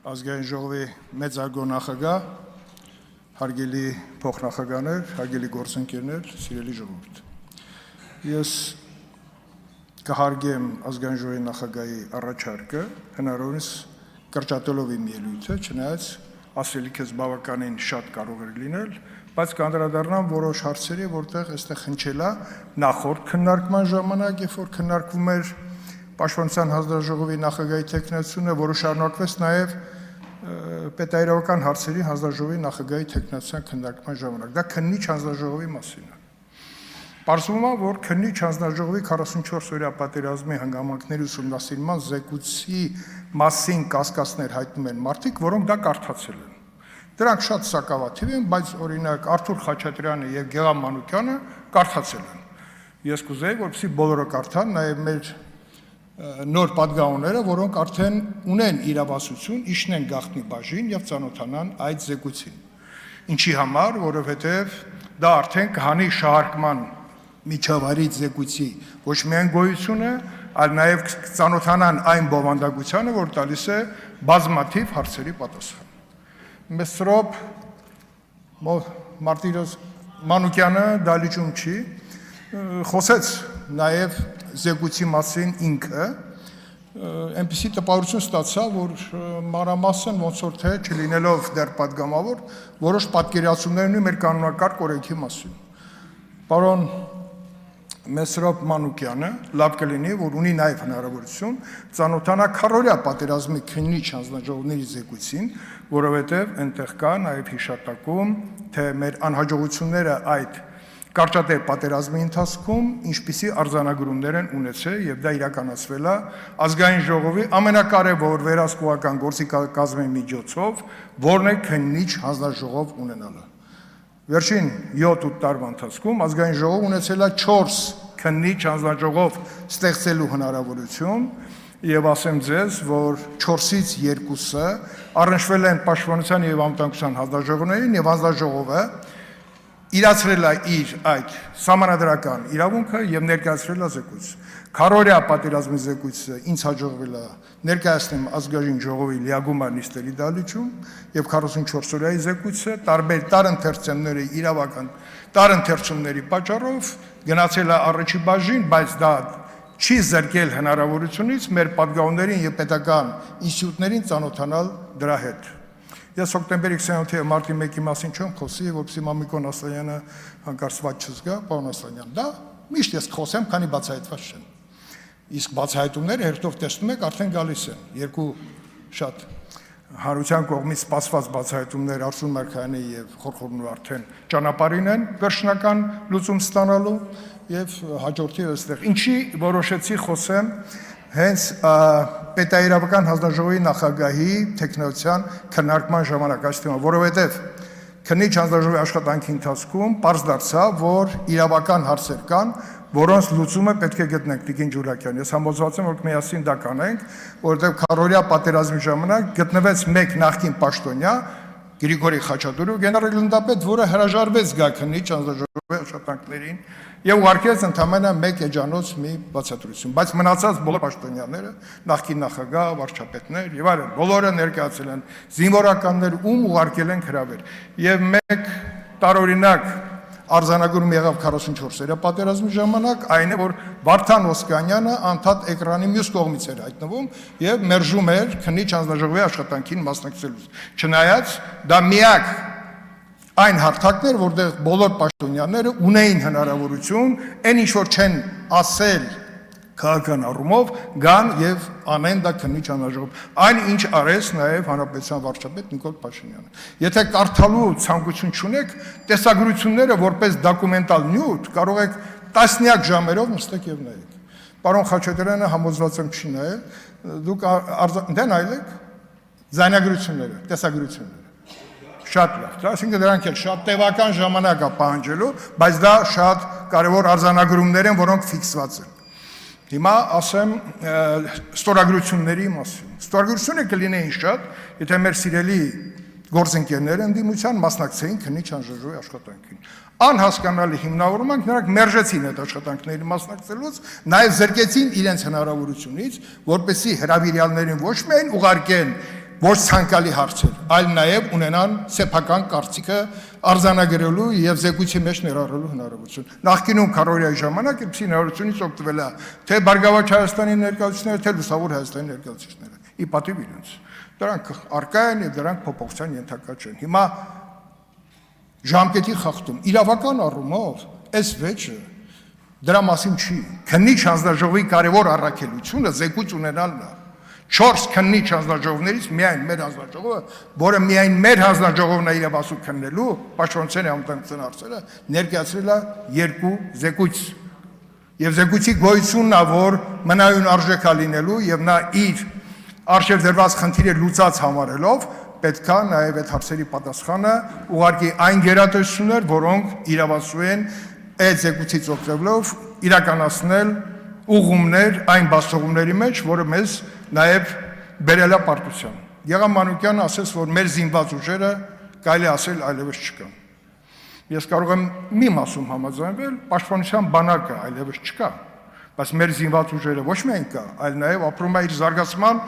Ազգային ժողովի մեծարգո նախագահ, հարգելի փոխնախագահներ, հարգելի գործընկերներ, սիրելի ժողովուրդ։ Ես կհարգեմ ազգային ժողովի նախագահի առաջարկը, հնարավորինս կրճատելով իմ ելույթը, չնայած ասելիքս բավականին շատ կարող էր լինել, բայց կանդրադառնամ որոշ հարցերի, որտեղ այստեղ հնչել է նախորդ քննարկման ժամանակ, երբ որ քննարկվում էր Պաշտպանության հանձնաժողովի նախագահի թեկնածությունը, որը շարունակվեց նաև պետայրավական հարցերի հանձնաժողովի նախագահի թեկնածության քննարկման ժամանակ։ Դա քննիչ հանձնաժողովի մասին է։ Պարզվում է, որ քննիչ հանձնաժողովի 44-օրյա պատերազմի հանգամանքների ուսումնասիրման զեկույցի մասին կասկածներ հայտնում են մարդիկ, որոնք դա կարդացել են։ Դրանք շատ սակավաթիվ են, բայց օրինակ Արթուր Խաչատրյանը եւ Գեղամ Մանուկյանը կարդացել են։ Ես կուզեի, որպեսզի բոլորը կարդան, նաև մեր նոր պատգամավորները, որոնք արդեն ունեն իրավասություն, իջնեն գաղտնի բաժին եւ ծանոթանան այդ զեկույցին։ Ինչի համար, որովհետեւ դա արդեն կհանի շահարկման միջավայրից զեկույցի ոչ միայն գոյությունը, այլ նաեւ ծանոթանան այն բովանդակությանը, որ տալիս է բազմաթիվ հարցերի պատասխան։ Մեսրոպ Մարտիրոս Մանուկյանը դալիճում չի, խոսեց նաեւ զեկույցի մասին ինքը, այնպիսի տպավորություն ստացա, որ մանրամասն ոնց որ թե չլինելով դեռ պատգամավոր, որոշ պատկերացումներ ունի մեր կանոնակարգ օրենքի մասին։ Պարոն Մեսրոպ Մանուկյանը լավ կլինի, որ ունի նաև հնարավորություն ծանոթանա քառօրյա պատերազմի քննիչ հանձնաժողովների զեկույցին, որովհետև այնտեղ կա նաև հիշատակում, թե մեր անհաջողությունները այդ կարճատև պատերազմի ընթացքում ինչպիսի արձանագրումներ են ունեցել եւ դա իրականացվել է ազգային ժողովի ամենակարևոր վերահսկողական գործիքակազմի միջոցով, որն է քննիչ հանձնաժողով ունենալը։ Վերջին 7-8 տարվա ընթացքում ազգային ժողովը ունեցել է 4 քննիչ հանձնաժողով ստեղծելու հնարավորություն եւ ասեմ ձեզ, որ 4-ից 2-ը առնչվել են Պաշտպանության եւ Անվտանգության հանձնաժողովներին եւ հանձնաժողովը իրացրել է իր այդ սահմանադրական իրավունքը եւ ներկայացրել է զեկույց։ Քառօրյա պատերազմի զեկույցը ինձ հաջողվել է ներկայացնել ազգային ժողովի լիագումար նիստերի դալիճում եւ 44-օրյայի զեկույցը տարբեր տարընթերցումների իրավական տարընթերցումների պատճառով գնացել է առաջի բաժին, բայց դա չի զրկել հնարավորությունից մեր պատգամավորներին եւ պետական ինստիտուտներին ծանոթանալ դրա հետ։ Ես հոկտեմբերի 27-ի մարտի 1-ի մասին չեմ խոսի, որպեսզի Մամիկոն Ասլանյանը հանկարծված չզգա, պարոն Ասլանյան, դա միշտ ես խոսեմ, քանի բացահայտված չեն։ Իսկ բացահայտումները հերթով տեսնում եք արդեն գալիս են։ Երկու շատ հանրության կողմից սպասված բացահայտումներ Արսուն Մարգարյանի եւ Խորխորնու արդեն ճանապարհին են վերջնական լուծում ստանալու եւ հաջորդի այստեղ։ Ինչի որոշեցի խոսեմ հենց պետայրավական հանձնաժողովի նախագահի թեկնածության քննարկման ժամանակ այս թեման, որովհետև քննիչ հանձնաժողովի աշխատանքի ընթացքում պարզ դարձավ, որ իրավական հարցեր կան, որոնց լուծումը պետք է գտնենք Տիկին Ջուլակյան։ Ես համոզված եմ, որ միասին դա կանենք, որովհետև քառօրյա պատերազմի ժամանակ գտնվեց մեկ նախկին պաշտոնյա Գրիգորի Խաչատուրը, գեներալ-գնդապետ, որը հրաժարվեց գա քննիչ հանձնաժողովի աշխատանքներին եւ ուղարկեց ընդամենը մեկ էջանոց մի բացատրություն, բայց մնացած բոլոր պաշտոնյաները, նախկին նախագահ, վարչապետներ եւ այլն, բոլորը ներկայացել են զինվորականներ, ում ուղարկել են հրավեր։ Եվ մեկ տարօրինակ արձանագրում եղավ 44-օրյա պատերազմի ժամանակ, այն է, որ Վարդան Օսկանյանը անդադ էկրանի մյուս կողմից էր հայտնվում եւ մերժում էր քննիչ հանձնաժողովի աշխատանքին մասնակցելուց։ Չնայած դա միակ այն հարթակն էր, որտեղ բոլոր պաշտոնյաները ունեին հնարավորություն այն ինչ որ չեն ասել քաղաքական առումով գան եւ անեն դա քննիչ հանձնաժողով։ Այն ինչ արեց նաեւ հանրապետության վարչապետ Նիկոլ Փաշինյանը։ Եթե կարդալու ցանկություն չունեք, տեսագրությունները որպես դոկումենտալ նյութ կարող եք տասնյակ ժամերով նստեք եւ նայեք։ Պարոն Խաչատրյանը համոզված եմ չի նայել, դուք դե նայեք ձայնագրությունները, տեսագրությունները։ Շատ լավ, այսինքն դրանք էլ շատ տևական ժամանակ է պահանջելու, բայց դա շատ կարևոր արձանագրումներ են, որոնք ֆիքսված են։ Հիմա ասեմ ստորագրությունների մասին։ Ստորագրությունը կլինեին շատ, եթե մեր սիրելի գործընկերները ընդդիմության մասնակցեին քննիչ հանձնաժողովի աշխատանքին։ Անհասկանալի հիմնավորումն նրանք մերժեցին այդ աշխատանքների մասնակցելուց, նաև զրկեցին իրենց հնարավորությունից, որպեսզի հրավիրյալներին ոչ միայն ուղարկեն ոչ ցանկալի հարցեր, այլ նաև ունենան սեփական կարծիքը արձանագրելու եւ զեկույցի մեջ ներառելու հնարավորություն։ Նախկինում քարորիայի ժամանակ իբրի հնարավորությունից օգտվել է թե Բարգավաճ Հայաստանի ներկայացուցիչները, թե Լուսավոր Հայաստանի ներկայացուցիչները։ Ի պատիվ իրենց։ Դրանք արկա են եւ դրանք փոփոխության ենթակա չեն։ Հիմա ժամկետի խախտում իրավական առումով այս վեճը դրա մասին չի։ Քննիչ հանձնաժողովի կարևոր առաքելությունը զեկույց ունենալն է։ 4 քննիչ հանձնաժողովներից միայն մեր հանձնաժողովը, որը միայն մեր հանձնաժողովն է իրավասու քննելու պաշտպանության անվտանգության հարցերը, ներկայացրել է 2 զեկույց։ Եվ զեկույցի գոյությունն է, որ մնայուն արժեք է լինելու եւ նա իր արժեվ դրված խնդիրը լուծած համարելով պետք է նաև այդ հարցերի պատասխանը ուղարկի այն գերատեսչություններ, որոնք իրավասու են այդ զեկույցից օգտվելով իրականացնել ուղումներ այն բացողումների մեջ, որը մեզ նաև բերել է պարտության։ Եղամ Մանուկյանը ասեց, որ մեր զինված ուժերը կարելի ասել այլևս չկան։ Ես կարող եմ մի մասում համաձայնվել, պաշտպանության բանակը այլևս չկա, բայց մեր զինված ուժերը ոչ միայն կա, այլ նաև ապրում է իր զարգացման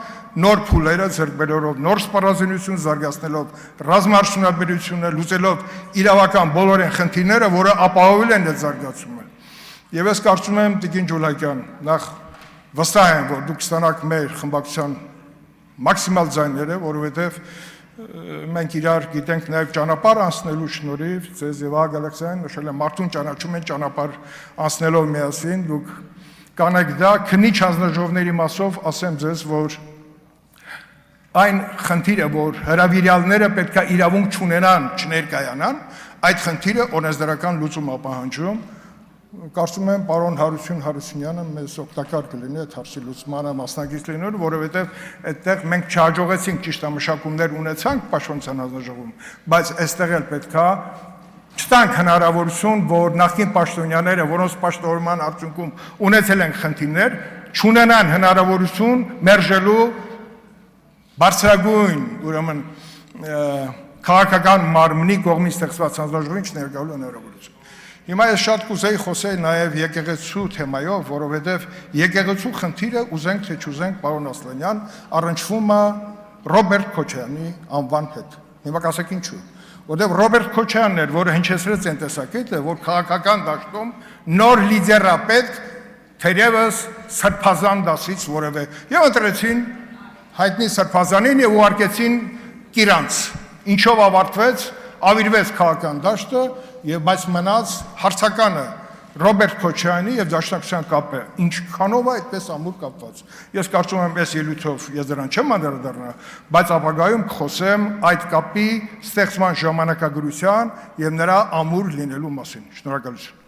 նոր փուլերը ձեռք բերելով, նոր սպառազինություն զարգացնելով, ռազմաարդյունաբերությունը լուծելով իրավական բոլոր այն խնդիրները, որը ապահովել են այդ զարգացումը։ Եվ ես կարծում եմ, Տիկին Ջուլակյան, նախ վստահ եմ, որ դուք ստանաք մեր խմբակցության մաքսիմալ ձայները, որովհետև մենք իրար գիտենք նաև ճանապարհ անցնելու շնորհիվ, ձեզ եւ Ագալակսյան նշել եմ, մարդուն ճանաչում են ճանապարհ անցնելով միասին, դուք կանեք դա, քննիչ հանձնաժողովների մասով ասեմ ձեզ, որ այն խնդիրը, որ հրավիրյալները պետք է իրավունք չունենան, չներկայանան, այդ խնդիրը օրենսդրական լուծում է պահանջում։ Կարծում եմ պարոն Հարություն Հարությունյանը մեզ օգտակար կլինի այդ հարցի լուծմանը մասնակից լինելու, որովհետև այդտեղ մենք չհաջողեցինք ճիշտ մշակումներ ունեցանք պաշտպանության հանձնաժողովում, բայց այստեղ էլ պետք է չտանք հնարավորություն, որ նախկին պաշտոնյաները, որոնց պաշտոնման արդյունքում ունեցել են խնդիրներ, չունենան հնարավորություն մերժելու բարձրագույն, ուրեմն քաղաքական մարմնի կողմից ստեղծված հանձնաժողովին չներկայելու հնարավորություն։ Հիմա ես շատ կուզեի խոսել նաև եկեղեցու թեմայով, որովհետև եկեղեցու խնդիրը ուզենք թե չուզենք, պարոն Ասլանյան, առնչվում է Ռոբերտ Քոչարյանի անվան հետ։ Հիմա կասեք ինչու։ Որտեղ Ռոբերտ Քոչարյանն էր, որը հնչեցրեց այն տեսակետը, որ քաղաքական դաշտում նոր լիդեր է պետք, թերևս սրբազան դասից որևէ, եւ ընտրեցին հայտնի սրբազանին եւ ուղարկեցին Կիրանց, ինչով ավարտվեց, ավիրվեց քաղաքական դաշտը եւ բայց մնաց հարցականը Ռոբերտ Քոչարյանի եւ Դաշնակցության կապը ինչքանով է այդպես ամուր կապված։ Ես կարծում եմ, այս ելույթով ես դրան չեմ անդրադառնա, բայց ապագայում կխոսեմ այդ կապի ստեղծման ժամանակագրության եւ նրա ամուր լինելու մասին։ Շնորհակալություն։